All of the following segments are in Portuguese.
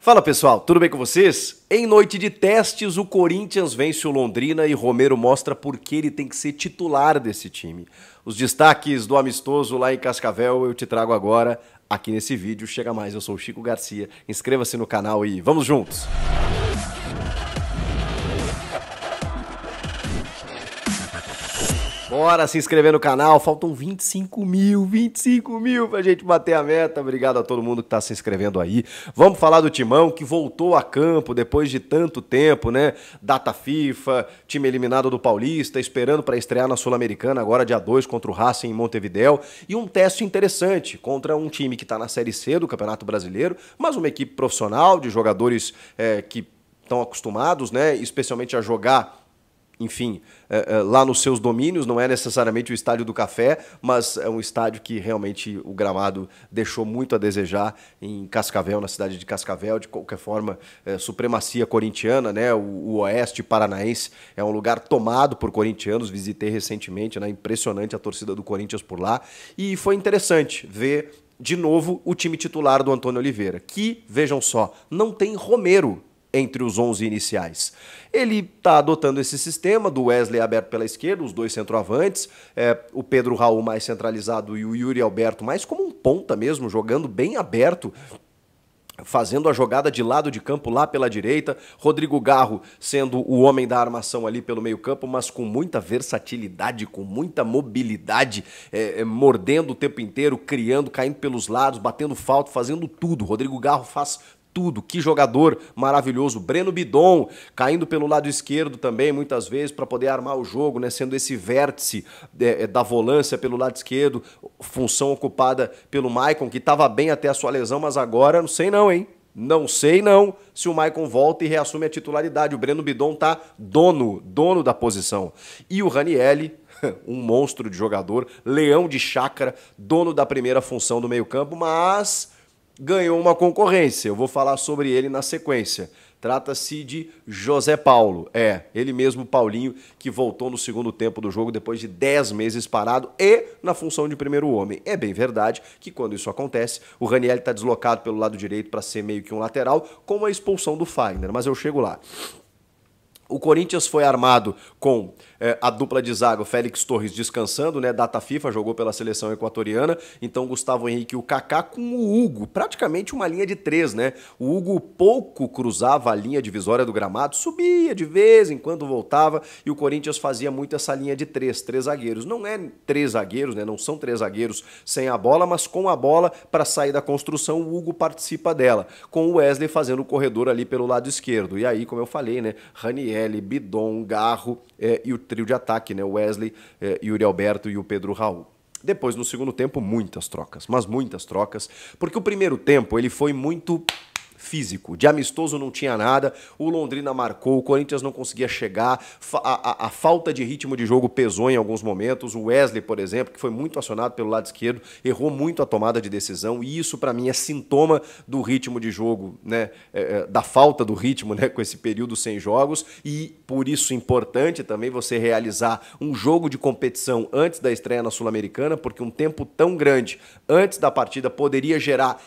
Fala pessoal, tudo bem com vocês? Em noite de testes, o Corinthians vence o Londrina e Romero mostra por que ele tem que ser titular desse time. Os destaques do amistoso lá em Cascavel eu te trago agora aqui nesse vídeo. Chega mais, eu sou o Chico Garcia, inscreva-se no canal e vamos juntos! Bora se inscrever no canal, faltam 25 mil pra gente bater a meta. Obrigado a todo mundo que tá se inscrevendo aí. Vamos falar do Timão que voltou a campo depois de tanto tempo, né? Data FIFA, time eliminado do Paulista, esperando para estrear na Sul-Americana, agora dia 2 contra o Racing em Montevidéu. E um teste interessante contra um time que tá na Série C do Campeonato Brasileiro, mas uma equipe profissional de jogadores que estão acostumados, né? Especialmente a jogar, enfim, lá nos seus domínios. Não é necessariamente o Estádio do Café, mas é um estádio que realmente o gramado deixou muito a desejar em Cascavel, na cidade de Cascavel. De qualquer forma, supremacia corintiana, né? O Oeste Paranaense é um lugar tomado por corintianos, visitei recentemente, né? Impressionante a torcida do Corinthians por lá, e foi interessante ver de novo o time titular do Antônio Oliveira, que, vejam só, não tem Romero entre os 11 iniciais. Ele está adotando esse sistema do Wesley aberto pela esquerda, os dois centroavantes, o Pedro Raul mais centralizado e o Yuri Alberto mais como um ponta mesmo, jogando bem aberto, fazendo a jogada de lado de campo lá pela direita, Rodrigo Garro sendo o homem da armação ali pelo meio campo, mas com muita versatilidade, com muita mobilidade, mordendo o tempo inteiro, criando, caindo pelos lados, batendo falta, fazendo tudo. Rodrigo Garro faz tudo, que jogador maravilhoso. Breno Bidon caindo pelo lado esquerdo também, muitas vezes, para poder armar o jogo, né? Sendo esse vértice da volância pelo lado esquerdo, função ocupada pelo Maicon, que estava bem até a sua lesão, mas agora não sei não, hein? Não sei não se o Maicon volta e reassume a titularidade. O Breno Bidon tá dono da posição. E o Ranielli, um monstro de jogador, leão de chácara, dono da primeira função do meio-campo, mas ganhou uma concorrência. Eu vou falar sobre ele na sequência. Trata-se de José Paulo. Ele mesmo, Paulinho, que voltou no segundo tempo do jogo depois de 10 meses parado e na função de primeiro homem. É bem verdade que quando isso acontece, o Ranielli está deslocado pelo lado direito para ser meio que um lateral, com a expulsão do Fagner, mas eu chego lá. O Corinthians foi armado com a dupla de zaga, o Félix Torres descansando, né? Data FIFA, jogou pela seleção equatoriana. Então Gustavo Henrique e o Kaká com o Hugo, praticamente uma linha de 3, né? O Hugo pouco cruzava a linha divisória do gramado, subia de vez em quando voltava, e o Corinthians fazia muito essa linha de 3 zagueiros. Não é 3 zagueiros, né? Não são 3 zagueiros sem a bola, mas com a bola para sair da construção, o Hugo participa dela, com o Wesley fazendo o corredor ali pelo lado esquerdo. E aí, como eu falei, né? Ranielli, Bidon, Garro e o trio de ataque, né? O Wesley, Yuri Alberto e o Pedro Raul. Depois, no segundo tempo, muitas trocas, mas muitas trocas, porque o primeiro tempo ele foi muito físico, de amistoso não tinha nada, o Londrina marcou, o Corinthians não conseguia chegar, a falta de ritmo de jogo pesou em alguns momentos. O Wesley, por exemplo, que foi muito acionado pelo lado esquerdo, errou muito a tomada de decisão, e isso para mim é sintoma do ritmo de jogo, né? Da falta do ritmo, né? Com esse período sem jogos, e por isso importante também você realizar um jogo de competição antes da estreia na Sul-Americana, porque um tempo tão grande antes da partida poderia gerar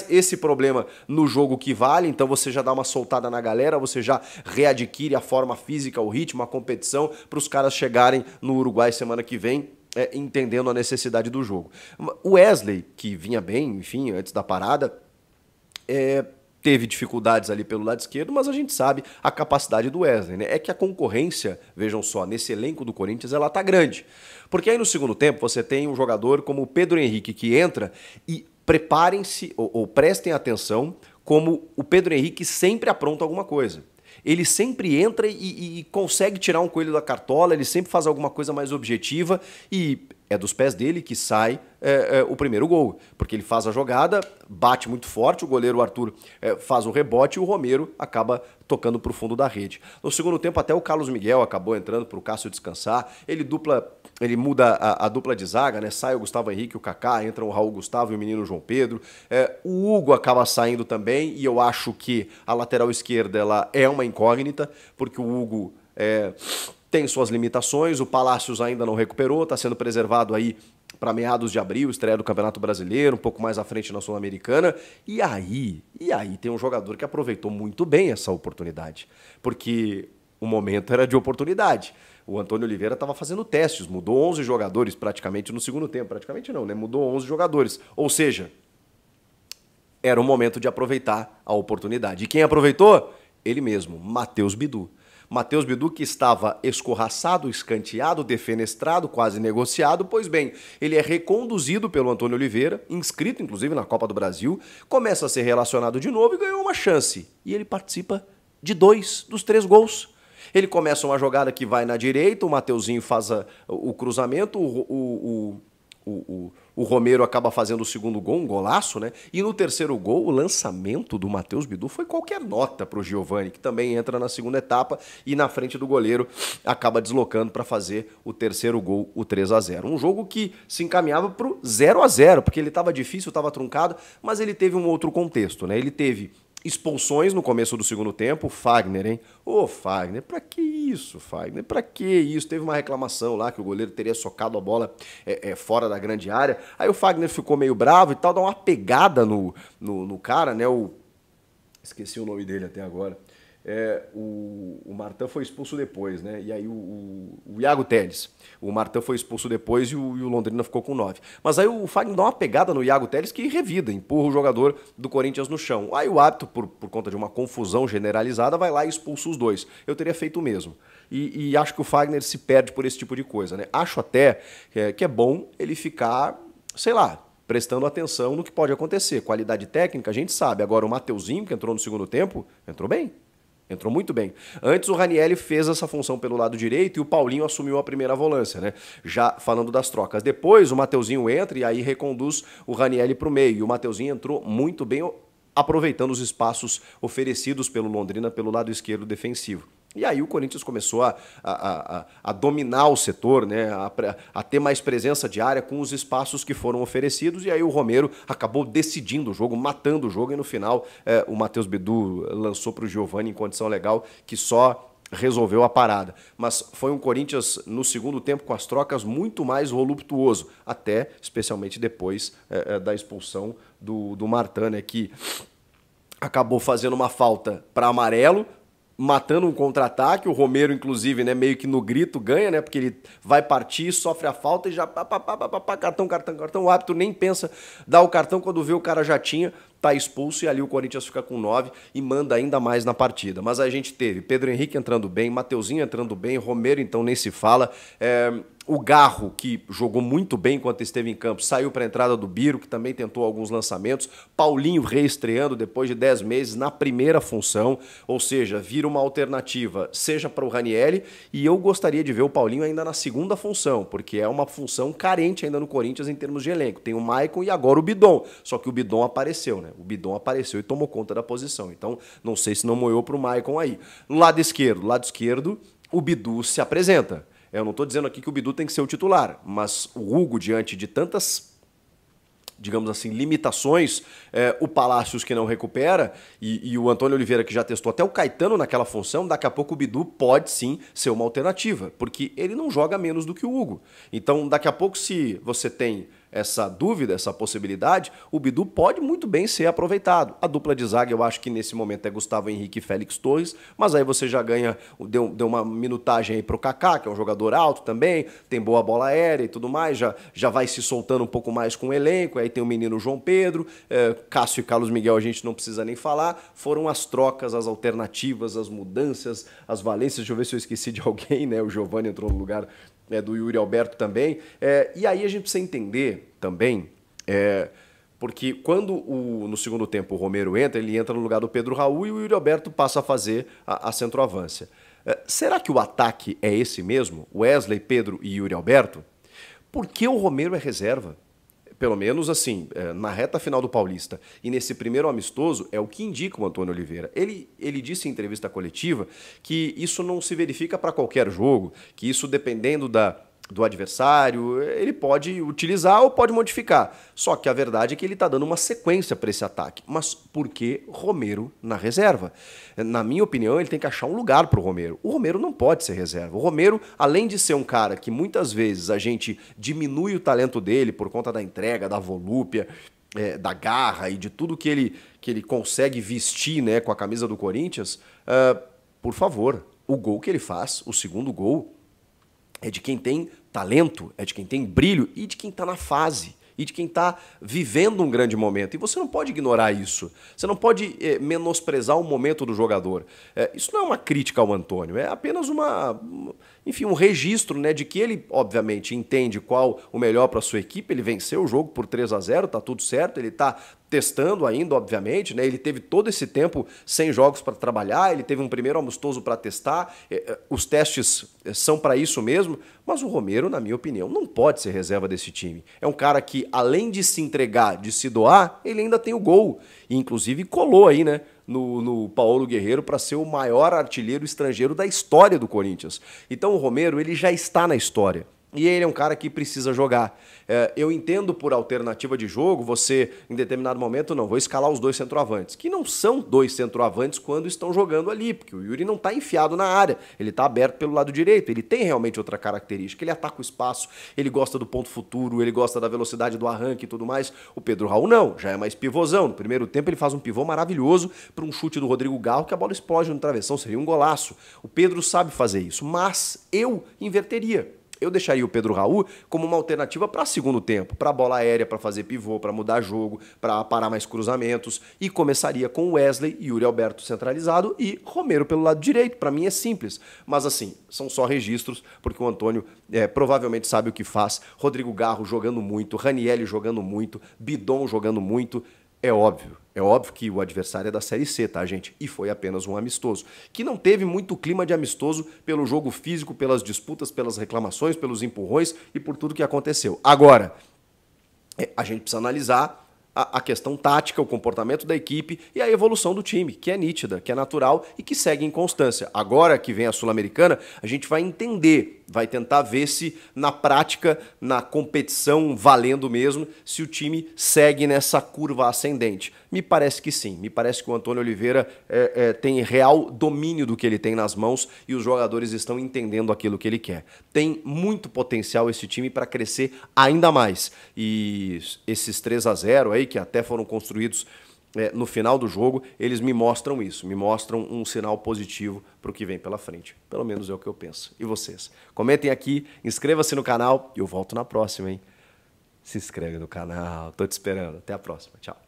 esse problema no jogo que vale. Então você já dá uma soltada na galera, você já readquire a forma física, o ritmo, a competição, para os caras chegarem no Uruguai semana que vem entendendo a necessidade do jogo. O Wesley, que vinha bem, enfim, antes da parada, teve dificuldades ali pelo lado esquerdo, mas a gente sabe a capacidade do Wesley, né? É que a concorrência, vejam só, nesse elenco do Corinthians, ela tá grande. Porque aí no segundo tempo você tem um jogador como o Pedro Henrique que entra e preparem-se ou prestem atenção como o Pedro Henrique sempre apronta alguma coisa. Ele sempre entra e consegue tirar um coelho da cartola, ele sempre faz alguma coisa mais objetiva, e é dos pés dele que sai o primeiro gol, porque ele faz a jogada, bate muito forte, o goleiro Arthur faz o rebote e o Romero acaba tocando para o fundo da rede. No segundo tempo até o Carlos Miguel acabou entrando para o Cássio descansar, ele muda a dupla de zaga, né? Sai o Gustavo Henrique e o Kaká, entra o Raul Gustavo e o menino João Pedro. O Hugo acaba saindo também, e eu acho que a lateral esquerda ela é uma incógnita, porque o Hugo tem suas limitações, o Palácios ainda não recuperou, está sendo preservado aí para meados de abril, estreia do Campeonato Brasileiro, um pouco mais à frente na Sul-Americana. E aí tem um jogador que aproveitou muito bem essa oportunidade, porque o momento era de oportunidade. O Antônio Oliveira estava fazendo testes, mudou 11 jogadores praticamente no segundo tempo. Praticamente não, né? Mudou 11 jogadores. Ou seja, era o momento de aproveitar a oportunidade. E quem aproveitou? Ele mesmo, Matheus Bidu. Matheus Bidu, que estava escorraçado, escanteado, defenestrado, quase negociado, pois bem, ele é reconduzido pelo Antônio Oliveira, inscrito inclusive na Copa do Brasil, começa a ser relacionado de novo e ganhou uma chance. E ele participa de 2 dos 3 gols. Ele começa uma jogada que vai na direita, o Mateuzinho faz o cruzamento, o Romero acaba fazendo o segundo gol, um golaço, né? E no terceiro gol, o lançamento do Matheus Bidu foi qualquer nota para o Giovani, que também entra na segunda etapa e na frente do goleiro acaba deslocando para fazer o terceiro gol, o 3-0. Um jogo que se encaminhava para o 0-0, porque ele estava difícil, estava truncado, mas ele teve um outro contexto, né? Ele teve expulsões no começo do segundo tempo. Fagner, hein? Ô, Fagner, pra que isso, Fagner? Pra que isso? Teve uma reclamação lá que o goleiro teria socado a bola fora da grande área. Aí o Fagner ficou meio bravo e tal, dá uma pegada no cara, né? Esqueci o nome dele até agora. O Martin foi expulso depois, né? E aí o Iago Telles. O Martin foi expulso depois e o Londrina ficou com 9. Mas aí o Fagner dá uma pegada no Iago Telles que revida, empurra o jogador do Corinthians no chão. Aí o árbitro, por conta de uma confusão generalizada, vai lá e expulsa os 2. Eu teria feito o mesmo. E acho que o Fagner se perde por esse tipo de coisa, né? Acho até que é bom ele ficar, sei lá, prestando atenção no que pode acontecer. Qualidade técnica, a gente sabe. Agora o Mateuzinho, que entrou no segundo tempo, entrou bem. Entrou muito bem. Antes o Ranieri fez essa função pelo lado direito e o Paulinho assumiu a primeira volância, né? Já falando das trocas. Depois o Mateuzinho entra e aí reconduz o Ranieri para o meio. E o Mateuzinho entrou muito bem, aproveitando os espaços oferecidos pelo Londrina pelo lado esquerdo defensivo. E aí o Corinthians começou a dominar o setor, né? A ter mais presença de área com os espaços que foram oferecidos, e aí o Romero acabou decidindo o jogo, matando o jogo, e no final o Matheus Bidu lançou para o Giovani em condição legal, que só resolveu a parada. Mas foi um Corinthians no segundo tempo com as trocas muito mais voluptuoso, até especialmente depois da expulsão do Martin, né? Que acabou fazendo uma falta para amarelo, matando um contra-ataque. O Romero, inclusive, né, meio que no grito ganha, né, porque ele vai partir, sofre a falta e já cartão. O árbitro nem pensa, dá o cartão, quando vê o cara já tinha, tá expulso, e ali o Corinthians fica com 9 e manda ainda mais na partida. Mas a gente teve Pedro Henrique entrando bem, Mateuzinho entrando bem, Romero então nem se fala. O Garro, que jogou muito bem enquanto esteve em campo, saiu para a entrada do Biro, que também tentou alguns lançamentos. Paulinho reestreando depois de 10 meses na primeira função, ou seja, vira uma alternativa, seja para o Ranieri, e eu gostaria de ver o Paulinho ainda na segunda função, porque é uma função carente ainda no Corinthians em termos de elenco. Tem o Maicon e agora o Bidon, só que o Bidon apareceu, né? O Bidon apareceu e tomou conta da posição, então não sei se não moeu para o Maicon aí. No lado esquerdo, o Bidu se apresenta. Eu não estou dizendo aqui que o Bidu tem que ser o titular, mas o Hugo, diante de tantas, digamos assim, limitações, o Palácios que não recupera e o Antônio Oliveira que já testou até o Caetano naquela função, daqui a pouco o Bidu pode sim ser uma alternativa, porque ele não joga menos do que o Hugo. Então, daqui a pouco, se você tem essa dúvida, essa possibilidade, o Bidu pode muito bem ser aproveitado. A dupla de zaga eu acho que nesse momento é Gustavo Henrique e Félix Torres, mas aí você já ganha, deu uma minutagem aí pro Kaká, que é um jogador alto também, tem boa bola aérea e tudo mais, já vai se soltando um pouco mais com o elenco, aí tem o menino João Pedro, Cássio e Carlos Miguel a gente não precisa nem falar, foram as trocas, as alternativas, as mudanças, as valências, deixa eu ver se eu esqueci de alguém, né? O Giovani entrou no lugar do Yuri Alberto também, e aí a gente precisa entender também, porque quando no segundo tempo o Romero entra, ele entra no lugar do Pedro Raul e o Yuri Alberto passa a fazer a centroavância. Será que o ataque é esse mesmo? Wesley, Pedro e Yuri Alberto? Por que o Romero é reserva? Pelo menos assim, na reta final do Paulista e nesse primeiro amistoso, é o que indica o Antônio Oliveira. Ele disse em entrevista coletiva que isso não se verifica para qualquer jogo, que isso dependendo do adversário, ele pode utilizar ou pode modificar. Só que a verdade é que ele está dando uma sequência para esse ataque. Mas por que Romero na reserva? Na minha opinião, ele tem que achar um lugar para o Romero. O Romero não pode ser reserva. O Romero, além de ser um cara que muitas vezes a gente diminui o talento dele por conta da entrega, da volúpia, da garra e de tudo que ele consegue vestir, né, com a camisa do Corinthians, por favor, o gol que ele faz, o segundo gol, é de quem tem talento, é de quem tem brilho e de quem está na fase. E de quem está vivendo um grande momento. E você não pode ignorar isso. Você não pode menosprezar o momento do jogador. Isso não é uma crítica ao Antônio, é apenas enfim, um registro, né, de que ele, obviamente, entende qual o melhor para a sua equipe. Ele venceu o jogo por 3-0, tá tudo certo. Ele está testando ainda, obviamente, né? Ele teve todo esse tempo sem jogos para trabalhar, ele teve um primeiro amistoso para testar, os testes são para isso mesmo, mas o Romero, na minha opinião, não pode ser reserva desse time. É um cara que, além de se entregar, de se doar, ele ainda tem o gol, e inclusive colou aí, né, no Paulo Guerreiro para ser o maior artilheiro estrangeiro da história do Corinthians. Então o Romero, ele já está na história. E ele é um cara que precisa jogar. Eu entendo por alternativa de jogo, você, em determinado momento, não, vou escalar os dois centroavantes, que não são dois centroavantes quando estão jogando ali, porque o Yuri não está enfiado na área, ele está aberto pelo lado direito, ele tem realmente outra característica, ele ataca o espaço, ele gosta do ponto futuro, ele gosta da velocidade do arranque e tudo mais. O Pedro Raul não, já é mais pivôzão. No primeiro tempo ele faz um pivô maravilhoso para um chute do Rodrigo Garro, que a bola explode no travessão, seria um golaço. O Pedro sabe fazer isso, mas eu inverteria. Eu deixaria o Pedro Raul como uma alternativa para segundo tempo, para bola aérea, para fazer pivô, para mudar jogo, para parar mais cruzamentos, e começaria com Wesley, Yuri Alberto centralizado e Romero pelo lado direito. Para mim é simples, mas assim, são só registros, porque o Antônio provavelmente sabe o que faz. Rodrigo Garro jogando muito, Ranielli jogando muito, Bidon jogando muito. É óbvio que o adversário é da Série C, tá, gente? E foi apenas um amistoso, que não teve muito clima de amistoso pelo jogo físico, pelas disputas, pelas reclamações, pelos empurrões e por tudo que aconteceu. Agora, a gente precisa analisar a questão tática, o comportamento da equipe e a evolução do time, que é nítida, que é natural e que segue em constância. Agora que vem a Sul-Americana, a gente vai entender, vai tentar ver se na prática, na competição valendo mesmo, se o time segue nessa curva ascendente. Me parece que sim, me parece que o Antônio Oliveira tem real domínio do que ele tem nas mãos e os jogadores estão entendendo aquilo que ele quer. Tem muito potencial esse time para crescer ainda mais. E esses 3-0 aí, que até foram construídos no final do jogo, eles me mostram isso, me mostram um sinal positivo para o que vem pela frente. Pelo menos é o que eu penso. E vocês? Comentem aqui, inscreva-se no canal e eu volto na próxima, hein? Se inscreve no canal, tô te esperando. Até a próxima. Tchau.